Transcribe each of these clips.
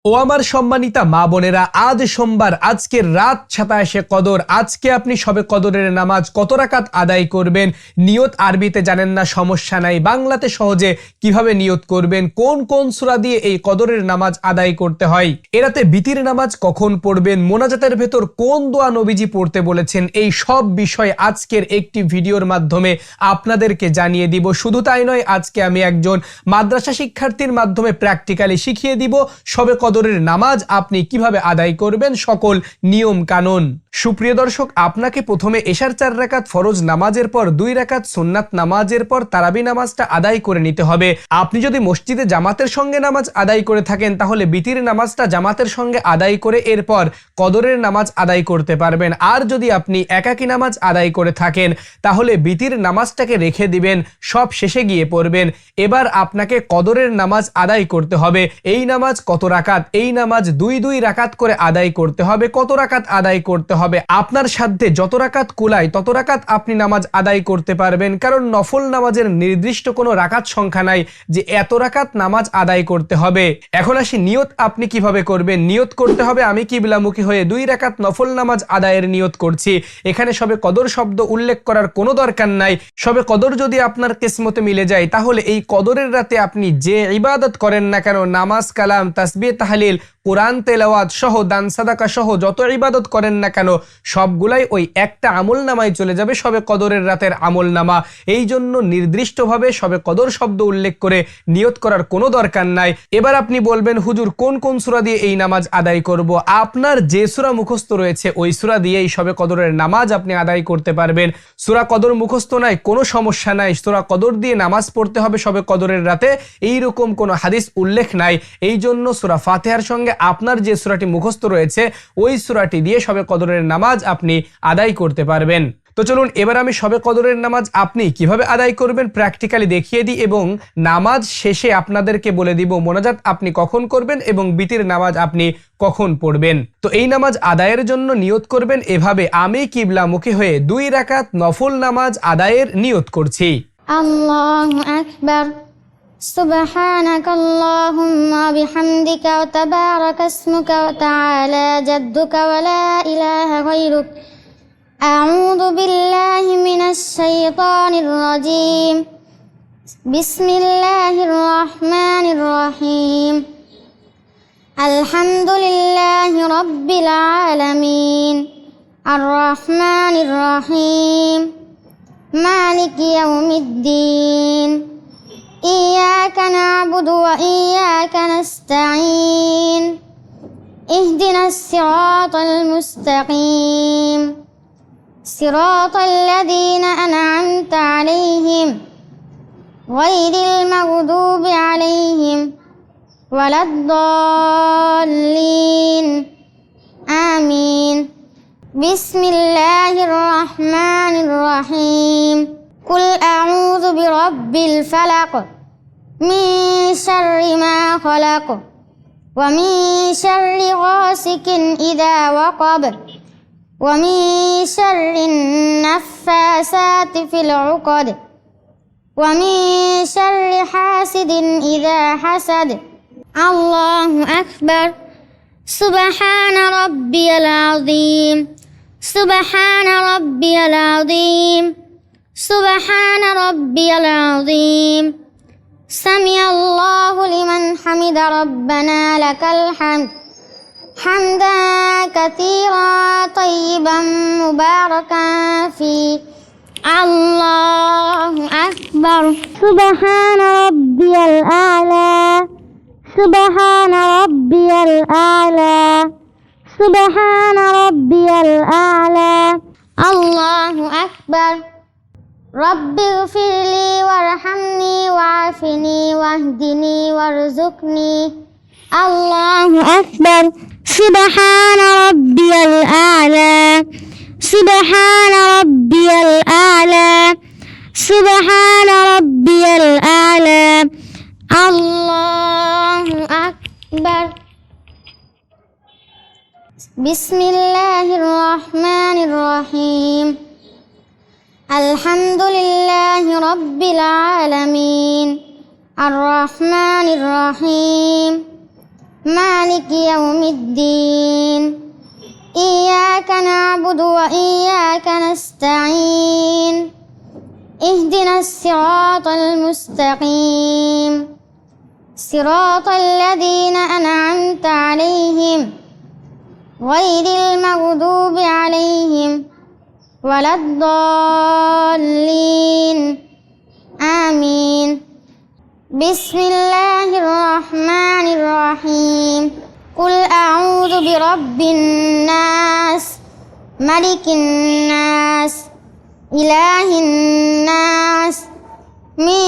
ও আমার সম্মানিতা মা বোনেরা, আজ সোমবার, আজকের রাত 27 কদর। আজকে আপনি শবে কদরের নামাজ কত রাকাত আদায় করবেন? নিয়ত আরবিতে জানেন না, সমস্যা নাই, বাংলাতে সহজে কিভাবে নিয়ত করবেন, কোন কোন সূরা দিয়ে এই কদরের নামাজ আদায় করতে হয়, এরাতে বিতির নামাজ কখন পড়বেন, মোনাজাতের ভেতর কোন দোয়া নবীজি পড়তে বলেছেন, এই সব বিষয় আজকের একটি ভিডিওর মাধ্যমে আপনাদেরকে জানিয়ে দিব। শুধু তাই নয়, আজকে আমি একজন মাদ্রাসা শিক্ষার্থীর মাধ্যমে প্র্যাকটিক্যালি শিখিয়ে দিব শবে কদরের নামাজ আপনি কিভাবে আদায় করবেন, সকল নিয়ম কানুন। সুপ্রিয় দর্শক, আপনাকে প্রথমে এশার 4 রাকাত ফরজ নামাজের পর 2 রাকাত সুন্নাত নামাজের পর তারাবি নামাজটা আদায় করে নিতে হবে। আপনি যদি মসজিদে জামাতের সঙ্গে নামাজ আদায় করে থাকেন তাহলে বিতির নামাজটা জামাতের সঙ্গে আদায় করে এরপর কদরের নামাজ আদায় করতে পারবেন। আর যদি আপনি একাকী নামাজ আদায় করে থাকেন তাহলে বিতির নামাজটাকে রেখে দিবেন, সব শেষে গিয়ে পড়বেন। এবার আপনাকে কদরের নামাজ আদায় করতে হবে। এই নামাজ কত রাকাত? এই নামাজ 2 রাকাত করে আদায় করতে হবে। কত রাকাত আদায় করতে হবে? আপনার সাধ্যে যত রাকাত কুলায় তত রাকাত আপনি নামাজ আদায় করতে পারবেন, কারণ নফল নামাজের নির্দিষ্ট কোনো রাকাত সংখ্যা নাই যে এত রাকাত নামাজ আদায় করতে হবে। এখন আসি নিয়ত আপনি কিভাবে করবেন। নিয়ত করতে হবে, আমি কিবলামুখী হয়ে 2 রাকাত নফল নামাজ আদায়ের নিয়ত করছি। এখানে শবে কদর শব্দ উল্লেখ করার কোনো দরকার নাই। শবে কদর যদি আপনার কিসমতে মিলে যায় তাহলে এই কদরের রাতে আপনি যে ইবাদত করেন না কেন, নামাজ, কালাম, তাসবিহ, তাহলিল, কোরআন তেলাওয়াত সহ, দান সাদাকা সহ যত ইবাদত করেন না কেন সবগুলাই ওই একটা আমল নামায় চলে যাবে, শবে কদরের রাতের আমল নামা। এই জন্য নির্দিষ্টভাবে শবে কদর শব্দ উল্লেখ করে নিয়ত করার কোনো দরকার নাই। এবার আপনি বলবেন, হুজুর কোন কোন সূরা দিয়ে এই নামাজ আদায় করব? আপনার যে সূরা মুখস্থ রয়েছে ওই সূরা দিয়ে এই শবে কদরের নামাজ আপনি আদায় করতে পারবেন। সূরা কদর মুখস্থ নাই, কোনো সমস্যা নাই, সূরা কদর দিয়ে নামাজ পড়তে হবে শবে কদরের রাতে, এইরকম কোনো হাদিস উল্লেখ নাই। এই জন্য সূরা ফাতিহার সঙ্গে আপনার যে সূরাটি মুখস্থ রয়েছে ওই সূরাটি দিয়ে শবে কদরের নামাজ আপনি আদায় করতে পারবেন। তো চলুন এবার আমি শবে কদরের নামাজ আপনি কিভাবে আদায় করবেন প্র্যাকটিক্যালি দেখিয়ে দিই, এবং নামাজ শেষে আপনাদেরকে বলে দিব মোনাজাত আপনি কখন করবেন এবং বিতির নামাজ আপনি কখন পড়বেন। তো এই নামাজ আদায়ের জন্য নিয়ত করবেন এভাবে, আমি কিবলামুখী হয়ে 2 রাকাত নফল নামাজ আদায়ের নিয়ত করছি। আল্লাহু আকবার। سبحانك اللهم وبحمدك وتبارك اسمك وتعالى جدك ولا إله غيرك. أعوذ بالله من الشيطان الرجيم. بسم الله الرحمن الرحيم. الحمد لله رب العالمين الرحمن الرحيم مالك يوم الدين. إياك نعبد وإياك نستعين. اهدنا الصراط المستقيم صراط الذين أنعمت عليهم غير المغضوب عليهم ولا الضالين آمين. بسم الله الرحمن الرحيم. قل أعوذ برب الفلق من شر ما خلق ومن شر غاسق إذا وقب ومن شر النفاسات في العقد ومن شر حاسد إذا حسد. الله أكبر. سبحان ربي العظيم. سبحان ربي العظيم. سبحان ربي العظيم. سمع الله لمن حمد ربنا لك الحمد حمدا كثيرا طيبا مباركا فيه. الله أكبر. سبحان ربي الأعلى. سبحان ربي الأعلى. سبحان ربي الأعلى. الله أكبر. رب اغفر لي وارحمني وعافني واهدني وارزقني. الله أكبر. سبحان ربي الأعلى. سبحان ربي الأعلى. سبحان ربي الأعلى. الله أكبر. بسم الله الرحمن الرحيم. الحمد لله رب العالمين الرحمن الرحيم مالك يوم الدين إياك نعبد وإياك نستعين اهدنا الصراط المستقيم صراط الذين أنعمت عليهم غير المغضوب عليهم ولا الضالين آمين بسم الله الرحمن الرحيم قل أعوذ برب الناس ملك الناس إله الناس من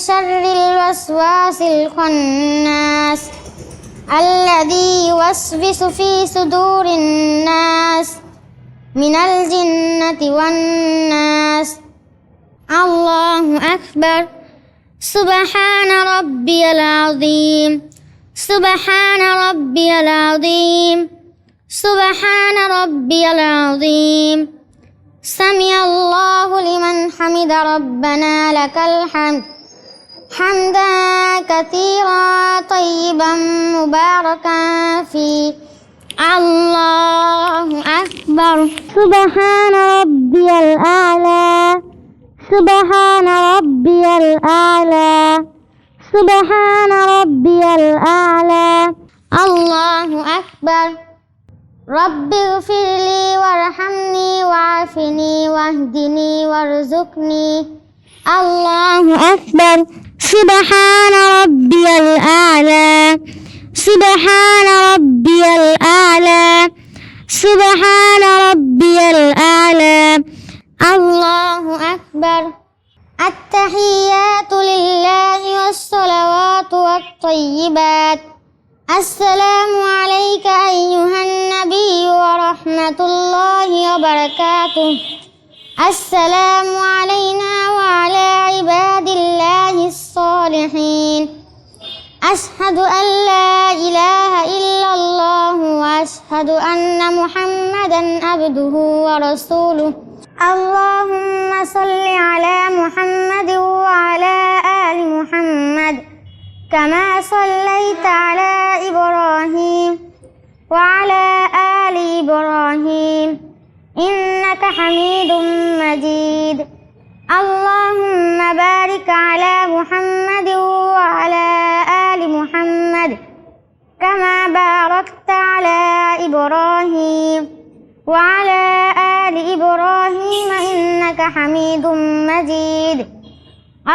شر الوسواس الخناس الذي يوسوس في صدور الناس من الجنة والناس الله أكبر سبحان ربي العظيم سبحان ربي العظيم سبحان ربي العظيم سمع الله لمن حمد ربنا لك الحمد حمدا كثيرا طيبا مباركا فيه الله أكبر سبحان ربي الأعلى سبحان ربي الأعلى سبحان ربي الأعلى الله أكبر رب اغفر لي وارحمني وعافني واهدني وارزقني الله أكبر سبحان ربي الأعلى سبحان ربي الأعلى سبحان ربي الأعلى الله أكبر التحيات لله والصلوات والطيبات السلام عليك أيها النبي ورحمة الله وبركاته السلام علينا وعلى عباد الله الصالحين أشهد أن لا إله إلا الله وأشهد أن محمدا عبده ورسوله اللهم صل على محمد وعلى آل محمد كما صليت على إبراهيم وعلى آل إبراهيم إنك حميد مجيد اللهم بارك على محمد وعلى آل محمد كما باركت على إبراهيم وعلى آل إبراهيم إنك حميد مجيد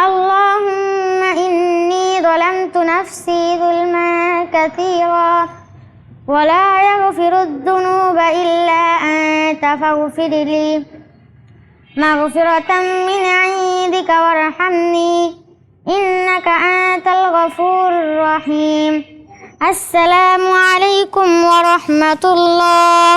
اللهم إني ظلمت نفسي ظلما كثيرا ولا يغفر الذنوب إلا أنت فاغفر لي مغفرة من عندك وارحمني إنك أنت الغفور الرحيم السلام عليكم ورحمة الله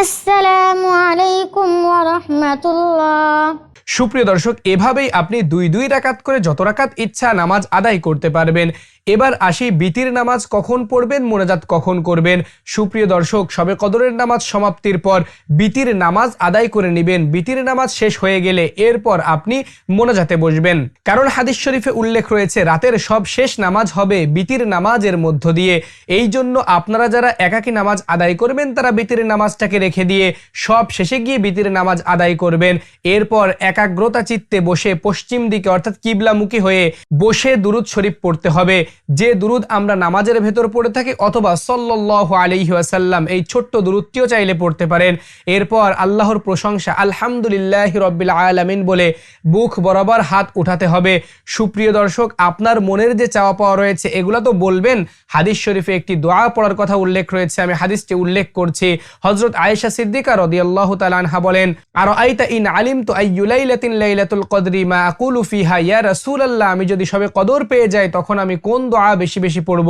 السلام عليكم ورحمة الله সুপ্রিয় দর্শক, এভাবেই আপনি দুই রাকাত করে যত রাকাত ইচ্ছা নামাজ আদায় করতে পারবেন। এবার আসি বিতির নামাজ কখন পড়বেন, মোনাজাত কখন করবেন। সুপ্রিয় দর্শক, শবে কদরের নামাজ সমাপ্তির পর বিতির নামাজ আদায় করে নেবেন। বিতির নামাজ শেষ হয়ে গেলে এরপর আপনি মোনাজাতে বসবেন, কারণ হাদিস শরীফে উল্লেখ রয়েছে রাতের সব শেষ নামাজ হবে বিতির নামাজের মধ্য দিয়ে। এই জন্য আপনারা যারা একাকী নামাজ আদায় করবেন তারা বিতির নামাজটাকে রেখে দিয়ে সব শেষে গিয়ে বিতির নামাজ আদায় করবেন। এরপর একাগ্রতা চিত্তে বসে পশ্চিম দিকে অর্থাৎ কিবলামুখী হয়ে বসে দুরুদ শরীফ পড়তে হবে, যে দুরুদ আমরা নামাজের ভেতর পড়ে থাকি, অথবা সাল্লাল্লাহু আলাইহি ওয়াসাল্লাম এই ছোট্ট দুরুদটিও চাইলে পড়তে পারেন। এরপর আল্লাহর প্রশংসা আলহামদুলিল্লাহি রাব্বিল আলামিন বলে বুক বরাবর হাত উঠাতে হবে। সুপ্রিয় দর্শক, আপনার মনের যে চাওয়া পাওয়া রয়েছে এগুলো তো বলবেন। হাদিস শরীফে একটি দোয়া পড়ার কথা উল্লেখ রয়েছে, আমি হাদিসটি উল্লেখ করছি। হযরত আয়েশা সিদ্দিকা রাদিয়াল্লাহু তাআলা আনহা বলেন, আরাআইতা ইন আলিমতু আইয়ু লাইলাতিন লাইলাতুল কদরি মা আকুলু ফিহা ইয়া রাসূলুল্লাহ, আমি যদি সবে কদর পেয়ে যাই তখন আমি কোন দোয়া বেশি বেশি পড়ব?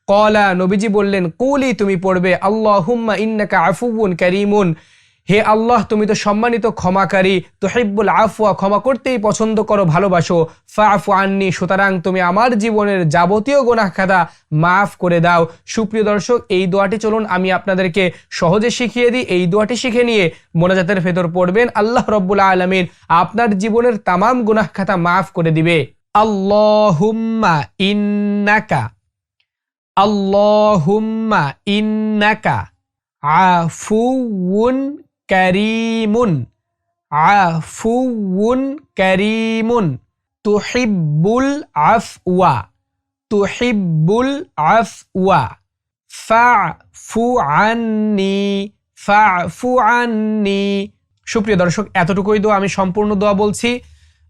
ক্বালা, নবীজি বললেন, কুলি, তুমি পড়বে আল্লাহুম্মা ইন্নাকা আফুউন কারীমুন, হে আল্লাহ তুমি তো সম্মানিত ক্ষমাকারী, তুহিব্বুল আফওয়া, ক্ষমা করতেই পছন্দ করো, ভালোবাসো, ফাআফু আন্নি, সুতরাং তুমি আমার জীবনের যাবতীয় গুনাহ খাতা মাফ করে দাও। সুপ্রিয় দর্শক, এই দোয়াটি চলুন আমি আপনাদেরকে সহজে শিখিয়ে দিই। এই দোয়াটি শিখে নিয়ে মোনাজাতের ভেতর পড়বেন, আল্লাহ রাব্বুল আলামিন আপনার জীবনের তামাম গুনাহ খাতা মাফ করে দিবে। আল্লাহুম্মা ইন্নাকা আল্লাহুম্মা ইন্নাকা আফুউন কারীমুন, আফুউন কারীমুন, তুহিব্বুল আফওয়া, তুহিব্বুল আফওয়া, ফা'ফু আন্নি, ফা'ফু আন্নি। সুপ্রিয় দর্শক, এতটুকুই দোয়া, আমি সম্পূর্ণ দোয়া বলছি।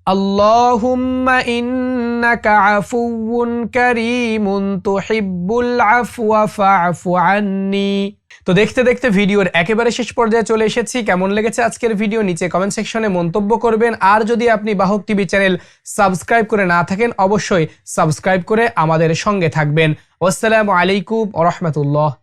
আল্লাহুম্মা ইন্নাকা আফুউন কারীমুন তুহিব্বুল আফওয়া ফা'ফু আন্নি। তো দেখতে দেখতে ভিডিওর একেবারে শেষ পর্যায়ে চলে এসেছি। কেমন লেগেছে আজকের ভিডিও নিচে কমেন্ট সেকশনে মন্তব্য করবেন। আর যদি আপনি বাহক টিভি চ্যানেল সাবস্ক্রাইব করে না থাকেন, অবশ্যই সাবস্ক্রাইব করে আমাদের সঙ্গে থাকবেন। আসসালামু আলাইকুম ওয়া রাহমাতুল্লাহ।